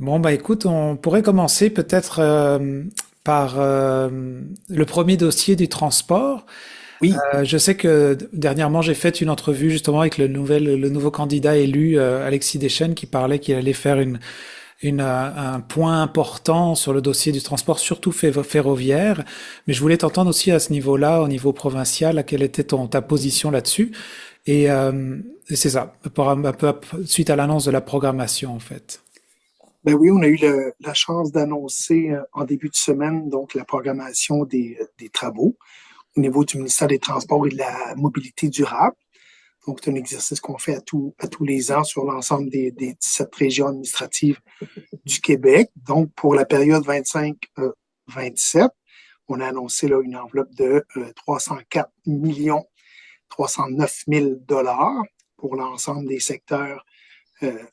Bon, bah écoute, on pourrait commencer peut-être par le premier dossier du transport. Oui, Je sais que dernièrement, j'ai fait une entrevue justement avec le nouveau candidat élu, Alexis Deschênes, qui parlait qu'il allait faire un point important sur le dossier du transport, surtout ferroviaire. Mais je voulais t'entendre aussi à ce niveau-là, au niveau provincial, quelle était ta position là-dessus. Et c'est ça, un peu suite à l'annonce de la programmation, en fait. ben oui, on a eu la chance d'annoncer en début de semaine donc la programmation des travaux au niveau du ministère des Transports et de la Mobilité durable. Donc, c'est un exercice qu'on fait à tous les ans sur l'ensemble des 17 régions administratives du Québec. Donc, pour la période 25-27, on a annoncé là, une enveloppe de 304 millions 309 000 dollars pour l'ensemble des secteurs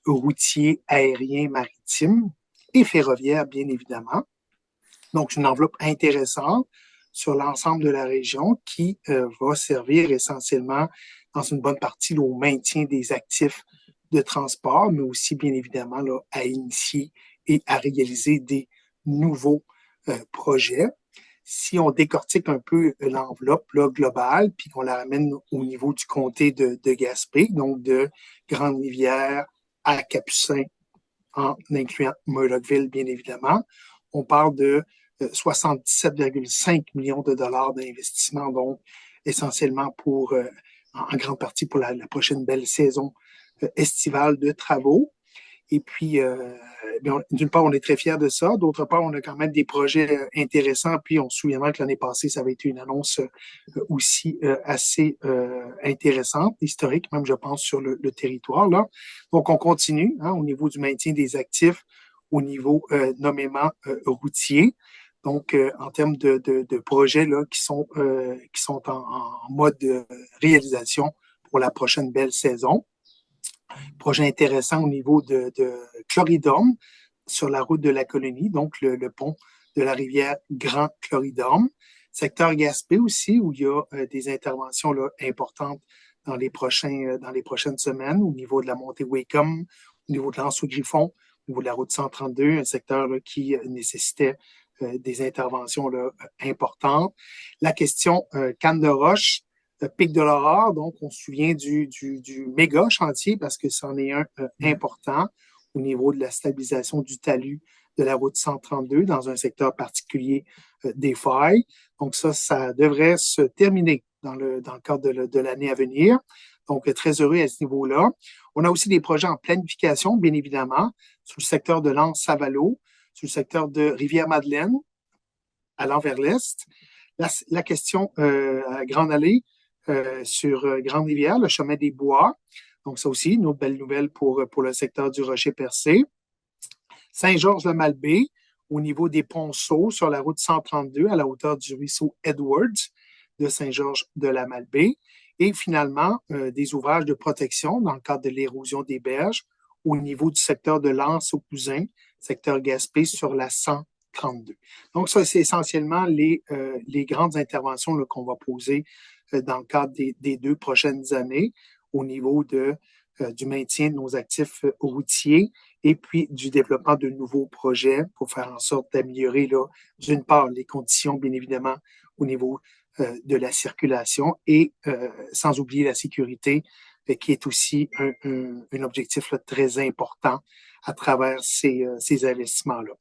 routier, aérien, maritime et ferroviaire, bien évidemment. Donc, une enveloppe intéressante sur l'ensemble de la région qui va servir essentiellement dans une bonne partie là, au maintien des actifs de transport, mais aussi, bien évidemment, là, à initier et à réaliser des nouveaux projets. Si on décortique un peu l'enveloppe là, globale, puis qu'on la ramène au niveau du comté de Gaspé, donc de Grande-Rivière à Capucin, en incluant Murdochville, bien évidemment, on parle de 77,5 millions de dollars d'investissement, donc essentiellement pour, en grande partie pour la prochaine belle saison estivale de travaux. Et puis, d'une part, on est très fiers de ça. D'autre part, on a quand même des projets intéressants. Puis, on se souviendra que l'année passée, ça avait été une annonce aussi assez intéressante, historique, même, je pense, sur le territoire. Là. Donc, on continue au niveau du maintien des actifs, au niveau nommément routier. Donc, en termes de projets là, qui sont en mode de réalisation pour la prochaine belle saison. Projet intéressant au niveau de Cloridorme sur la route de la colonie, donc le pont de la rivière Grand Cloridorme. Secteur Gaspé aussi, où il y a des interventions là, importantes dans les prochaines semaines au niveau de la montée Wacom, au niveau de l'Anse-au-Griffon, au niveau de la route 132, un secteur là, qui nécessitait des interventions là, importantes. La question Canne de Roche, Pic de l'Aurore, donc on se souvient du méga chantier parce que c'en est un important au niveau de la stabilisation du talus de la route 132 dans un secteur particulier des failles. Donc ça devrait se terminer dans le cadre de l'année à venir. Donc, très heureux à ce niveau-là. On a aussi des projets en planification, bien évidemment, sur le secteur de l'Anse-Savalo, sur le secteur de Rivière-Madeleine, allant vers l'est. La question à Grande Allée, sur Grande-Rivière, le chemin des Bois. Donc, ça aussi, une autre belle nouvelle pour le secteur du Rocher-Percé. Saint-Georges-le-Malbaie, au niveau des ponceaux sur la route 132 à la hauteur du ruisseau Edwards de Saint-Georges-de-la-Malbaie. Et finalement, des ouvrages de protection dans le cadre de l'érosion des berges au niveau du secteur de l'Anse au Cousin, secteur Gaspé sur la 132. Donc, ça, c'est essentiellement les grandes interventions qu'on va poser dans le cadre des 2 prochaines années au niveau du maintien de nos actifs routiers et puis du développement de nouveaux projets pour faire en sorte d'améliorer, là, d'une part, les conditions, bien évidemment, au niveau de la circulation et sans oublier la sécurité, qui est aussi un objectif là, très important à travers ces investissements-là.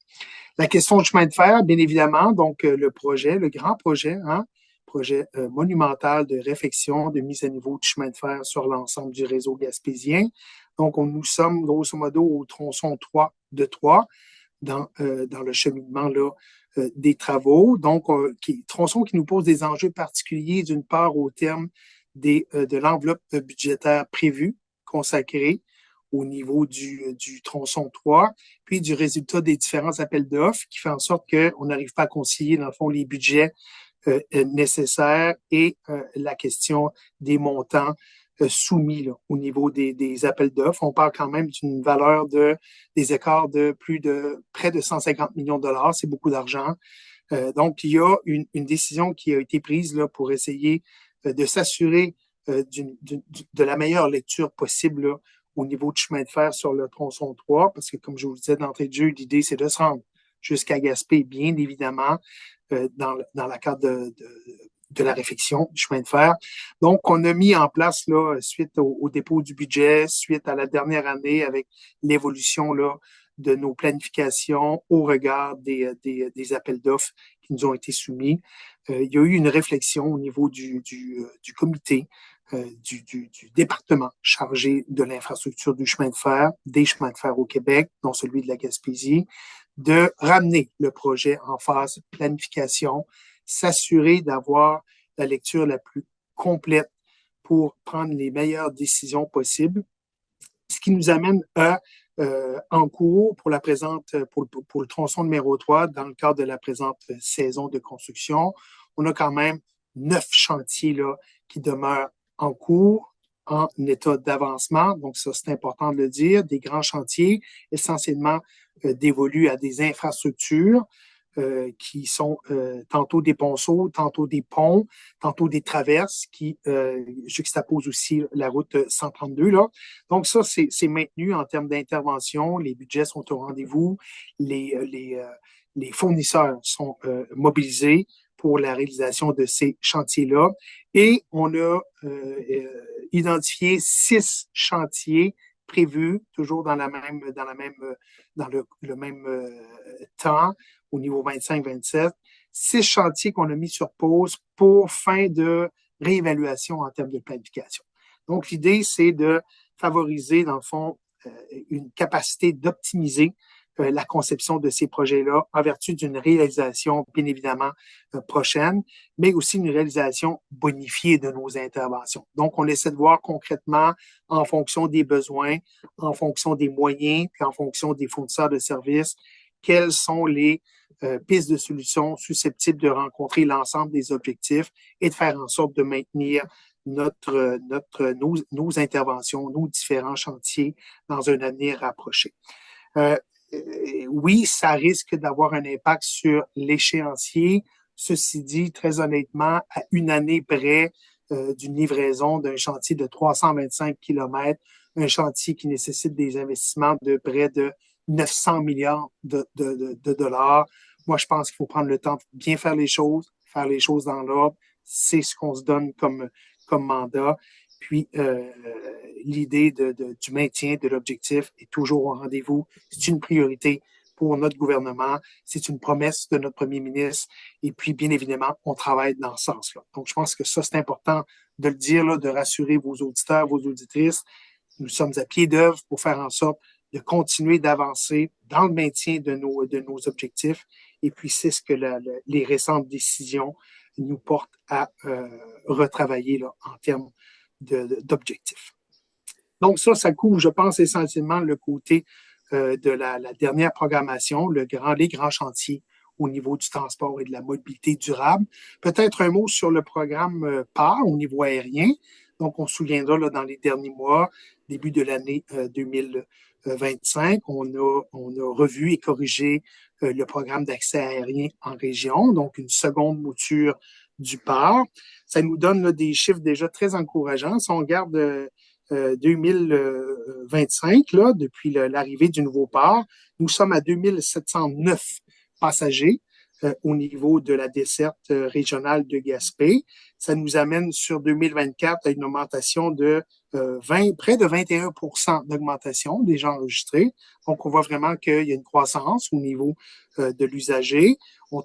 La question du chemin de fer, bien évidemment, donc le projet, le grand projet, projet monumental de réfection, de mise à niveau du chemin de fer sur l'ensemble du réseau gaspésien. Donc, nous sommes grosso modo au tronçon 3 de 3 dans le cheminement là, des travaux. Donc, tronçon qui nous pose des enjeux particuliers, d'une part au terme de l'enveloppe budgétaire prévue, consacrée au niveau du tronçon 3, puis du résultat des différents appels d'offres qui fait en sorte qu'on n'arrive pas à concilier, dans le fond, les budgets nécessaires et la question des montants soumis là, au niveau des appels d'offres. On parle quand même d'une valeur des écarts de près de 150 millions de dollars. C'est beaucoup d'argent. Donc, il y a une décision qui a été prise là, pour essayer de s'assurer de la meilleure lecture possible là, au niveau du chemin de fer sur le tronçon 3, parce que comme je vous le disais d'entrée de jeu, l'idée, c'est de se rendre jusqu'à Gaspé, bien évidemment, dans la cadre de la réfection du chemin de fer. Donc, on a mis en place, là, suite au dépôt du budget, suite à la dernière année avec l'évolution là, de nos planifications au regard des appels d'offres qui nous ont été soumis. Il y a eu une réflexion au niveau du comité, du département chargé de l'infrastructure du chemin de fer, des chemins de fer au Québec, dont celui de la Gaspésie, de ramener le projet en phase planification, s'assurer d'avoir la lecture la plus complète pour prendre les meilleures décisions possibles. Ce qui nous amène à en cours pour pour le tronçon numéro 3, dans le cadre de la présente saison de construction, on a quand même 9 chantiers là, qui demeurent en cours, en état d'avancement. Donc, ça, c'est important de le dire. Des grands chantiers, essentiellement dévolus à des infrastructures qui sont tantôt des ponceaux, tantôt des ponts, tantôt des traverses qui juxtaposent aussi la route 132. Là. Donc ça, c'est maintenu en termes d'intervention. Les budgets sont au rendez-vous. Les fournisseurs sont mobilisés pour la réalisation de ces chantiers-là. Et on a identifié 6 chantiers prévus, toujours dans le même temps, au niveau 25-27, 6 chantiers qu'on a mis sur pause pour fin de réévaluation en termes de planification. Donc, l'idée, c'est de favoriser, dans le fond, une capacité d'optimiser la conception de ces projets-là en vertu d'une réalisation, bien évidemment, prochaine, mais aussi une réalisation bonifiée de nos interventions. Donc, on essaie de voir concrètement, en fonction des besoins, en fonction des moyens, puis en fonction des fournisseurs de services, quelles sont les pistes de solutions susceptibles de rencontrer l'ensemble des objectifs et de faire en sorte de maintenir nos interventions, nos différents chantiers dans un avenir rapproché. Oui, ça risque d'avoir un impact sur l'échéancier. Ceci dit, très honnêtement, à une année près d'une livraison d'un chantier de 325 km, un chantier qui nécessite des investissements de près de 900 milliards de dollars. Moi, je pense qu'il faut prendre le temps de bien faire les choses dans l'ordre. C'est ce qu'on se donne comme mandat. Puis, l'idée du maintien de l'objectif est toujours au rendez-vous. C'est une priorité pour notre gouvernement. C'est une promesse de notre premier ministre. Et puis, bien évidemment, on travaille dans ce sens-là. Donc, je pense que ça, c'est important de le dire, là, de rassurer vos auditeurs, vos auditrices. Nous sommes à pied d'œuvre pour faire en sorte de continuer d'avancer dans le maintien de nos objectifs. Et puis, c'est ce que les récentes décisions nous portent à retravailler là, en termes d'objectifs. Donc, ça couvre, je pense, essentiellement le côté de la dernière programmation, les grands chantiers au niveau du transport et de la mobilité durable. Peut-être un mot sur le programme PAR au niveau aérien. Donc, on se souviendra là, dans les derniers mois, début de l'année 2025, on a revu et corrigé le programme d'accès aérien en région, donc une seconde mouture du PAR. Ça nous donne là, des chiffres déjà très encourageants. Si on regarde 2025, là, depuis l'arrivée du nouveau PAR, nous sommes à 2709 passagers au niveau de la desserte régionale de Gaspé. Ça nous amène sur 2024 à une augmentation de près de 21% d'augmentation déjà enregistrée. Donc, on voit vraiment qu'il y a une croissance au niveau de l'usager. On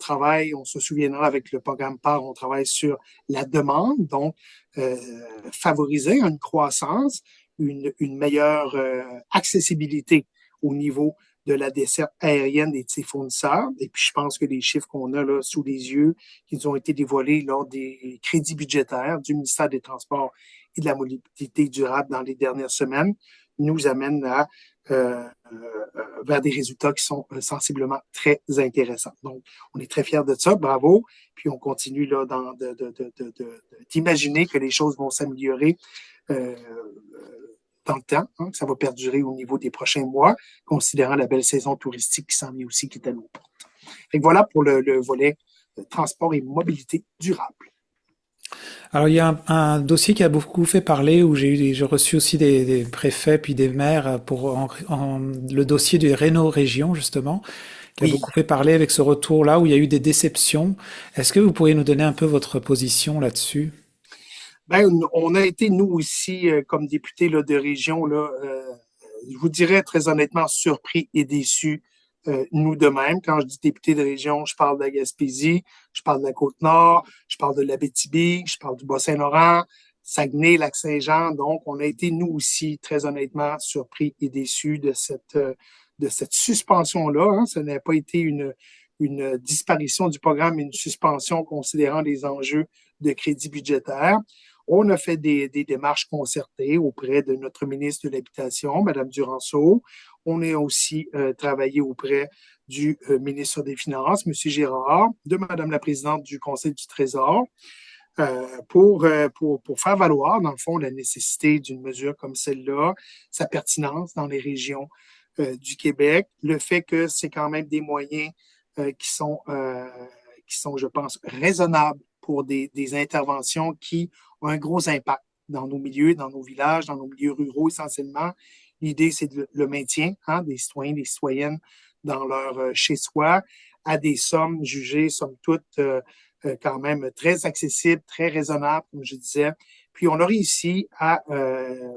se souviendra avec le programme PAR, on travaille sur la demande, donc favoriser une croissance, une meilleure accessibilité au niveau de la desserte aérienne et de ses fournisseurs. Et puis, je pense que les chiffres qu'on a là sous les yeux, qui nous ont été dévoilés lors des crédits budgétaires du ministère des Transports et de la mobilité durable dans les dernières semaines, nous amènent vers des résultats qui sont sensiblement très intéressants. Donc, on est très fiers de ça. Bravo. Puis, on continue là d'imaginer que les choses vont s'améliorer dans le temps, hein, que ça va perdurer au niveau des prochains mois, considérant la belle saison touristique qui s'en vient aussi, qui est à nos portes. Et voilà pour le volet transport et mobilité durable. Alors, il y a un dossier qui a beaucoup fait parler où j'ai reçu aussi des préfets puis des maires pour le dossier du Réno Région, justement, qui a Oui. beaucoup fait parler avec ce retour-là où il y a eu des déceptions. Est-ce que vous pourriez nous donner un peu votre position là-dessus? Ben, on a été, nous aussi, comme députés là, de région, là, je vous dirais très honnêtement, surpris et déçus, nous de même. Quand je dis député de région, je parle de la Gaspésie, je parle de la Côte-Nord, je parle de l'Abitibi, je parle du Bas-Saint-Laurent, Saguenay, Lac-Saint-Jean. Donc, on a été, nous aussi, très honnêtement, surpris et déçus de cette suspension-là. Hein. Ce n'a pas été une disparition du programme, mais une suspension considérant les enjeux de crédit budgétaire. On a fait des démarches concertées auprès de notre ministre de l'Habitation, Mme Duranceau. On a aussi travaillé auprès du ministre des Finances, M. Girard, de Mme la présidente du Conseil du Trésor, pour faire valoir, dans le fond, la nécessité d'une mesure comme celle-là, sa pertinence dans les régions du Québec, le fait que c'est quand même des moyens qui sont, je pense, raisonnables pour des interventions qui ont un gros impact dans nos milieux, dans nos villages, dans nos milieux ruraux essentiellement. L'idée, c'est le maintien hein, des citoyens, des citoyennes dans leur chez-soi à des sommes jugées, somme toute, quand même très accessibles, très raisonnables, comme je disais. Puis on a réussi à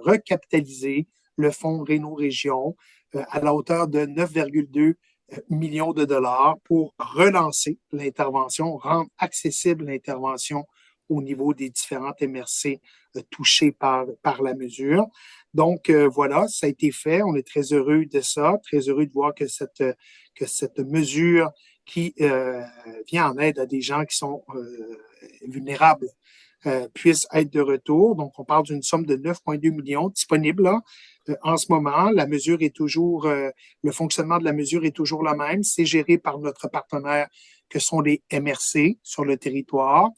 recapitaliser le fonds Réno-Région à la hauteur de 9,2 millions de dollars pour relancer l'intervention, rendre accessible l'intervention au niveau des différentes MRC touchées par la mesure. Donc, voilà, ça a été fait. On est très heureux de ça, très heureux de voir que cette mesure qui vient en aide à des gens qui sont vulnérables puisse être de retour. Donc, on parle d'une somme de 9,2 millions disponible là, en ce moment. La mesure est toujours, le fonctionnement de la mesure est toujours le même. C'est géré par notre partenaire que sont les MRC sur le territoire.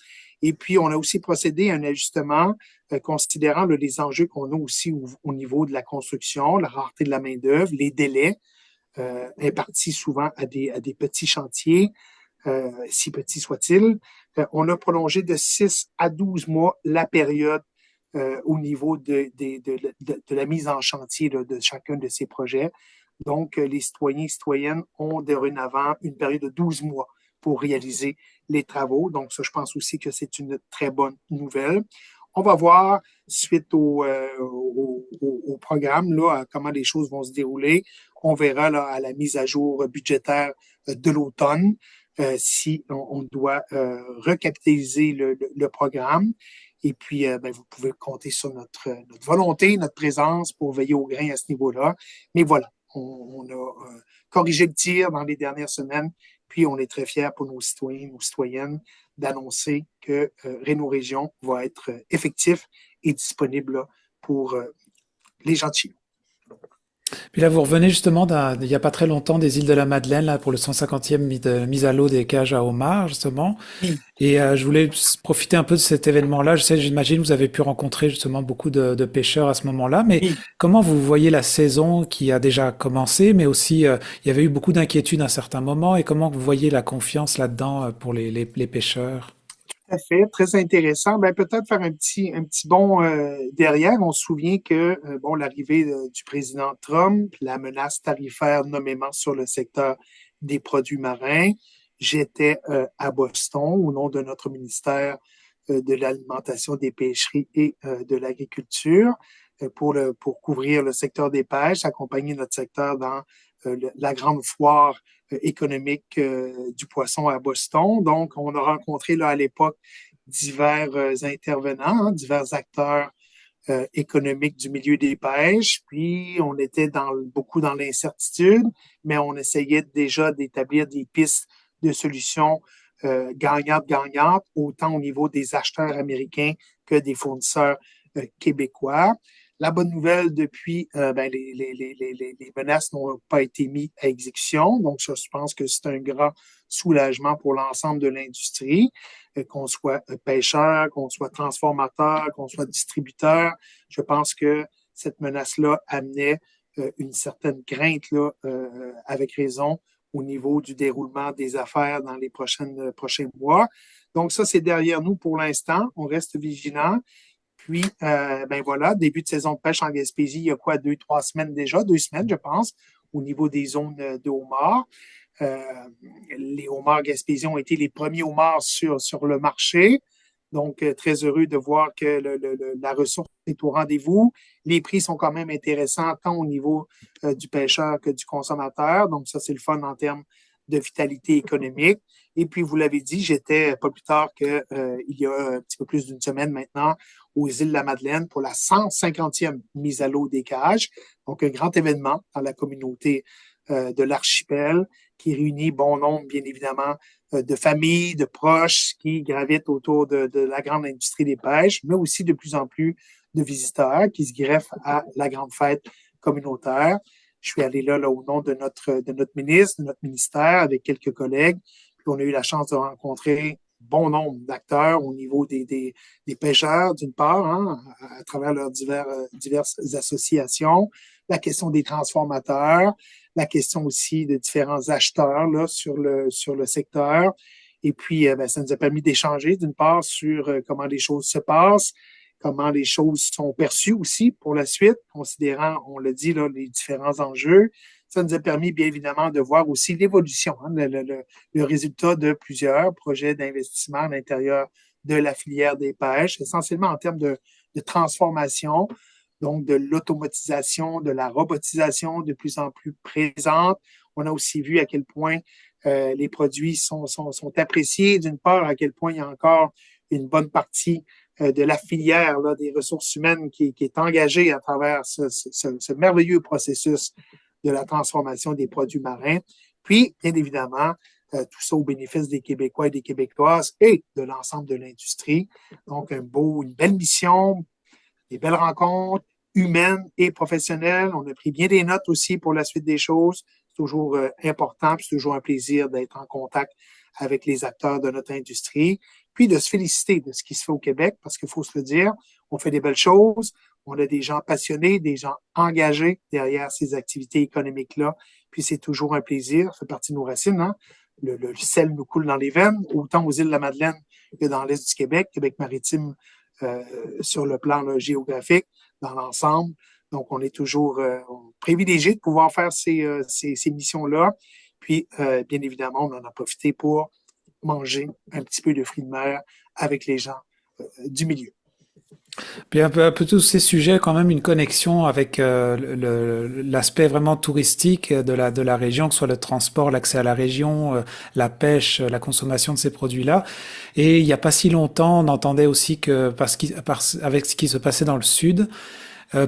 Et puis, on a aussi procédé à un ajustement considérant les enjeux qu'on a aussi au niveau de la construction, la rareté de la main-d'œuvre, les délais impartis souvent à des petits chantiers, si petits soient-ils. On a prolongé de 6 à 12 mois la période au niveau de la mise en chantier là, de chacun de ces projets. Donc, les citoyens et citoyennes ont dorénavant une période de 12 mois pour réaliser les travaux. Donc, ça, je pense aussi que c'est une très bonne nouvelle. On va voir, suite au programme, là, comment les choses vont se dérouler. On verra là, à la mise à jour budgétaire de l'automne si on doit recapitaliser le programme. Et puis, ben, vous pouvez compter sur notre volonté, notre présence pour veiller au grain à ce niveau-là. Mais voilà, on a corrigé le tir dans les dernières semaines, puis on est très fiers pour nos citoyens, nos citoyennes, d'annoncer que Réno Région va être effectif et disponible là, pour les gens de chez nous. Puis là, vous revenez justement il n'y a pas très longtemps des îles de la Madeleine là pour le 150e mise à l'eau des cages à homards justement. Oui, Et je voulais profiter un peu de cet événement-là. Je sais, j'imagine vous avez pu rencontrer justement beaucoup de pêcheurs à ce moment-là. Mais oui. comment vous voyez la saison qui a déjà commencé, mais aussi il y avait eu beaucoup d'inquiétudes à un certain moment. Et comment vous voyez la confiance là-dedans pour les pêcheurs? Tout à fait, très intéressant. Ben, peut-être faire un petit bond derrière. On se souvient que bon, l'arrivée du président Trump, la menace tarifaire nommément sur le secteur des produits marins. J'étais à Boston au nom de notre ministère de l'alimentation, des pêcheries et de l'agriculture pour couvrir le secteur des pêches, accompagner notre secteur dans la grande foire économique du poisson à Boston. Donc, on a rencontré là à l'époque divers intervenants, hein, divers acteurs économiques du milieu des pêches. Puis, on était beaucoup dans l'incertitude, mais on essayait déjà d'établir des pistes de solutions gagnantes-gagnantes, autant au niveau des acheteurs américains que des fournisseurs québécois. La bonne nouvelle depuis, ben, les menaces n'ont pas été mises à exécution. Donc, ça, je pense que c'est un grand soulagement pour l'ensemble de l'industrie, qu'on soit pêcheur, qu'on soit transformateur, qu'on soit distributeur. Je pense que cette menace-là amenait une certaine crainte, là, avec raison, au niveau du déroulement des affaires dans les prochains mois. Donc, ça, c'est derrière nous pour l'instant. On reste vigilant. Puis, ben voilà, début de saison de pêche en Gaspésie, il y a quoi, 2, 3 semaines déjà, 2 semaines, je pense, au niveau des zones de homards. Euh, les homards gaspésiens ont été les premiers homards sur le marché. Donc, très heureux de voir que la ressource est au rendez-vous. Les prix sont quand même intéressants, tant au niveau du pêcheur que du consommateur. Donc, ça, c'est le fun en termes de vitalité économique. Et puis, vous l'avez dit, j'étais pas plus tard que il y a un petit peu plus d'une semaine maintenant aux îles de la Madeleine pour la 150e mise à l'eau des cages. Donc, un grand événement dans la communauté de l'archipel qui réunit bon nombre, bien évidemment, de familles, de proches qui gravitent autour de la grande industrie des pêches, mais aussi de plus en plus de visiteurs qui se greffent à la grande fête communautaire. Je suis allé là au nom de notre ministre, de notre ministère, avec quelques collègues. Puis on a eu la chance de rencontrer bon nombre d'acteurs au niveau des pêcheurs, d'une part, hein, à travers leurs diverses associations, la question des transformateurs, la question aussi de différents acheteurs là, sur le secteur. Et puis, ben, ça nous a permis d'échanger, d'une part, sur comment les choses se passent, comment les choses sont perçues aussi pour la suite, considérant, on l'a dit, là, les différents enjeux. Ça nous a permis, bien évidemment, de voir aussi l'évolution, hein, le résultat de plusieurs projets d'investissement à l'intérieur de la filière des pêches, essentiellement en termes de transformation, donc de l'automatisation, de la robotisation de plus en plus présente. On a aussi vu à quel point les produits sont appréciés, d'une part, à quel point il y a encore une bonne partie de la filière là, des ressources humaines qui est engagée à travers ce merveilleux processus de la transformation des produits marins. Puis, bien évidemment, tout ça au bénéfice des Québécois et des Québécoises et de l'ensemble de l'industrie. Donc, une belle mission, des belles rencontres humaines et professionnelles. On a pris bien des notes aussi pour la suite des choses. C'est toujours important, puis c'est toujours un plaisir d'être en contact avec les acteurs de notre industrie, puis de se féliciter de ce qui se fait au Québec, parce qu'il faut se le dire, on fait des belles choses, on a des gens passionnés, des gens engagés derrière ces activités économiques-là, puis c'est toujours un plaisir, ça fait partie de nos racines, hein? Le sel nous coule dans les veines, autant aux îles de la Madeleine que dans l'est du Québec, Québec maritime sur le plan là, géographique, dans l'ensemble. Donc, on est toujours privilégié de pouvoir faire ces missions-là. Puis, bien évidemment, on en a profité pour manger un petit peu de fruits de mer avec les gens du milieu. Puis un peu tous ces sujets, quand même une connexion avec l'aspect vraiment touristique de la région, que ce soit le transport, l'accès à la région, la pêche, la consommation de ces produits-là. Et il n'y a pas si longtemps, on entendait aussi que avec ce qui se passait dans le sud,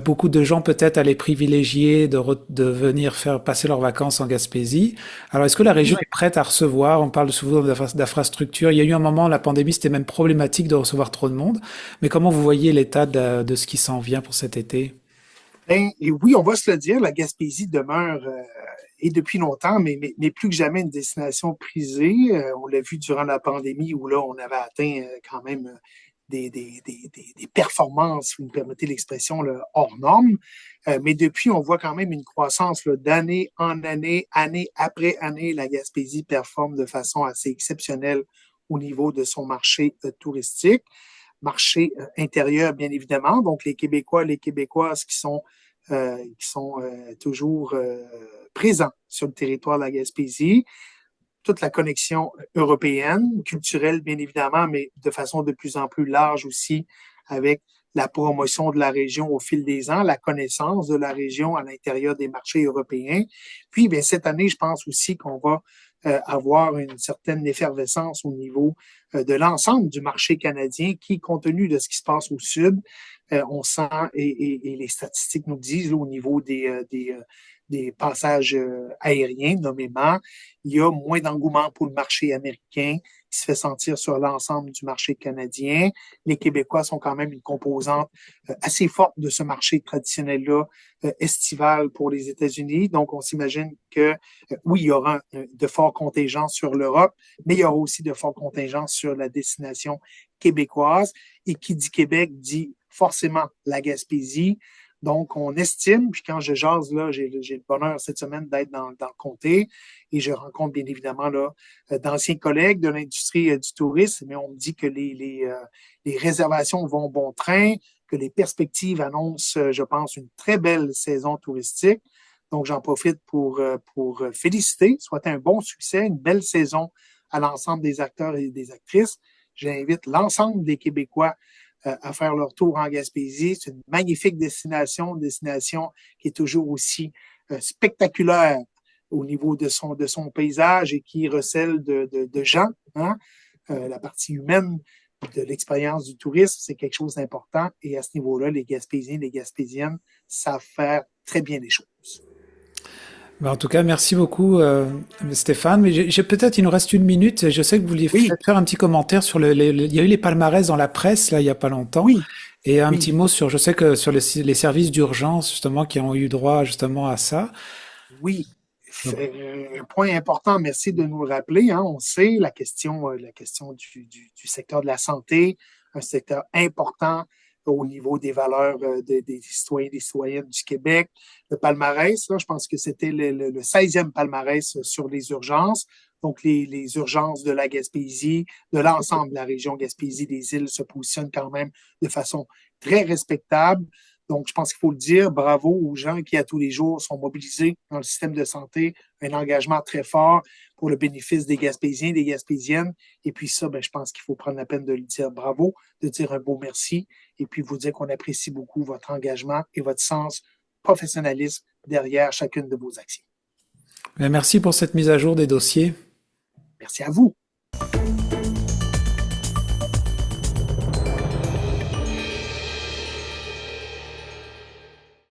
beaucoup de gens peut-être allaient privilégier de venir faire passer leurs vacances en Gaspésie. Alors, est-ce que la région est prête à recevoir? On parle souvent d'infrastructures. Il y a eu un moment, la pandémie, c'était même problématique de recevoir trop de monde. Mais comment vous voyez l'état de ce qui s'en vient pour cet été? Ben, et oui, on va se le dire, la Gaspésie demeure, et depuis longtemps, mais plus que jamais une destination prisée. On l'a vu durant la pandémie où là, on avait atteint quand même des performances, si vous me permettez l'expression, là, hors normes. Mais depuis, on voit quand même une croissance là, d'année en année, année après année. La Gaspésie performe de façon assez exceptionnelle au niveau de son marché touristique, marché intérieur, bien évidemment. Donc, les Québécois, les Québécoises qui sont toujours présents sur le territoire de la Gaspésie, toute la connexion européenne, culturelle bien évidemment, mais de façon de plus en plus large aussi avec la promotion de la région au fil des ans, la connaissance de la région à l'intérieur des marchés européens. Puis, bien, cette année, je pense aussi qu'on va avoir une certaine effervescence au niveau de l'ensemble du marché canadien qui, compte tenu de ce qui se passe au sud, on sent, et les statistiques nous disent là, au niveau des passages aériens, nommément, il y a moins d'engouement pour le marché américain qui se fait sentir sur l'ensemble du marché canadien. Les Québécois sont quand même une composante assez forte de ce marché traditionnel-là, estival pour les États-Unis. Donc, on s'imagine que oui, il y aura de forts contingents sur l'Europe, mais il y aura aussi de forts contingents sur la destination québécoise. Et qui dit Québec dit forcément la Gaspésie. Donc, on estime, puis quand je jase, là, j'ai le bonheur cette semaine d'être dans le comté et je rencontre bien évidemment là d'anciens collègues de l'industrie du tourisme, mais on me dit que les réservations vont bon train, que les perspectives annoncent, je pense, une très belle saison touristique. Donc, j'en profite pour féliciter, souhaiter un bon succès, une belle saison à l'ensemble des acteurs et des actrices. J'invite l'ensemble des Québécois à faire leur tour en Gaspésie. C'est une magnifique destination, une destination qui est toujours aussi spectaculaire au niveau de son paysage et qui recèle de gens. Hein? La partie humaine de l'expérience du tourisme, c'est quelque chose d'important. Et à ce niveau-là, les Gaspésiens, les Gaspésiennes savent faire très bien les choses. Ben, en tout cas, merci beaucoup, Stéphane. Mais peut-être, il nous reste une minute. Je sais que vous vouliez Oui, faire un petit commentaire sur il y a eu les palmarès dans la presse, là, il y a pas longtemps. oui, Et un petit oui, mot sur, je sais que sur les services d'urgence, justement, qui ont eu droit, justement, à ça. oui. Donc, Un point important, merci de nous le rappeler. Hein, on sait la question du secteur de la santé, un secteur important au niveau des valeurs des citoyens et des citoyennes du Québec. Le palmarès, là, je pense que c'était le 16e palmarès sur les urgences. Donc, les urgences de la Gaspésie, de l'ensemble de la région Gaspésie des îles se positionnent quand même de façon très respectable. Donc, je pense qu'il faut le dire, bravo aux gens qui, à tous les jours, sont mobilisés dans le système de santé, un engagement très fort pour le bénéfice des Gaspésiens, des Gaspésiennes. Et puis ça, ben, je pense qu'il faut prendre la peine de le dire bravo, de dire un beau merci, et puis vous dire qu'on apprécie beaucoup votre engagement et votre sens professionnalisme derrière chacune de vos actions. ben, merci pour cette mise à jour des dossiers. Merci à vous.